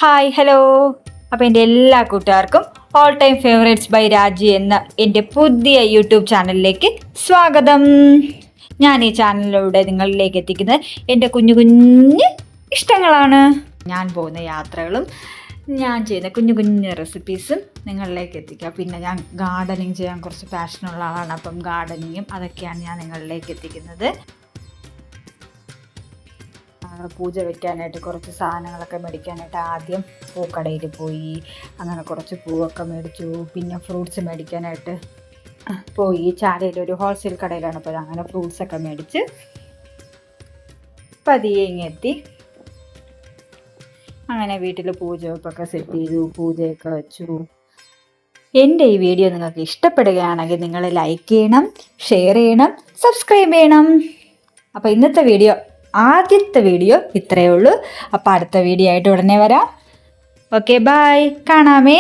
Hi hello. അപ്പോൾ എൻ്റെ എല്ലാ കൂട്ടുകാർക്കും ഓൾ ടൈം ഫേവറേറ്റ്സ് ബൈ രാജി എന്ന എൻ്റെ പുതിയ യൂട്യൂബ് ചാനലിലേക്ക് സ്വാഗതം. ഞാൻ ഈ ചാനലിലൂടെ നിങ്ങളിലേക്ക് എത്തിക്കുന്നത് എൻ്റെ കുഞ്ഞു കുഞ്ഞ് ഇഷ്ടങ്ങളാണ്. ഞാൻ പോകുന്ന യാത്രകളും ഞാൻ ചെയ്യുന്ന കുഞ്ഞു കുഞ്ഞു റെസിപ്പീസും നിങ്ങളിലേക്ക് എത്തിക്കുക. പിന്നെ ഞാൻ ഗാർഡനിങ് ചെയ്യാൻ കുറച്ച് പാഷനുള്ള ആളാണ്. അപ്പം ഗാർഡനിങ്ങും അതൊക്കെയാണ് ഞാൻ നിങ്ങളിലേക്ക് എത്തിക്കുന്നത്. പൂജ വയ്ക്കാനായിട്ട് കുറച്ച് സാധനങ്ങളൊക്കെ മേടിക്കാനായിട്ട് ആദ്യം പൂക്കടയിൽ പോയി. അങ്ങനെ കുറച്ച് പൂവൊക്കെ മേടിച്ചു. പിന്നെ ഫ്രൂട്ട്സ് മേടിക്കാനായിട്ട് പോയി. ചാലയിലൊരു ഹോൾസെയിൽ കടയിലാണ്. അപ്പോൾ അങ്ങനെ ഫ്രൂട്ട്സൊക്കെ മേടിച്ച് പതിയെ ഇങ്ങെത്തി. അങ്ങനെ വീട്ടിൽ പൂജയൊക്കെ സെറ്റ് ചെയ്തു, പൂജയൊക്കെ വെച്ചു. എൻ്റെ ഈ വീഡിയോ നിങ്ങൾക്ക് ഇഷ്ടപ്പെടുകയാണെങ്കിൽ നിങ്ങൾ ലൈക്ക് ചെയ്യണം, ഷെയർ ചെയ്യണം, സബ്സ്ക്രൈബ് ചെയ്യണം. അപ്പോൾ ഇന്നത്തെ ആദ്യത്തെ വീഡിയോ ഇത്രയേ ഉള്ളൂ. അപ്പോൾ അടുത്ത വീഡിയോ ആയിട്ട് ഉടനെ വരാം. Okay, bye, കാണാമേ.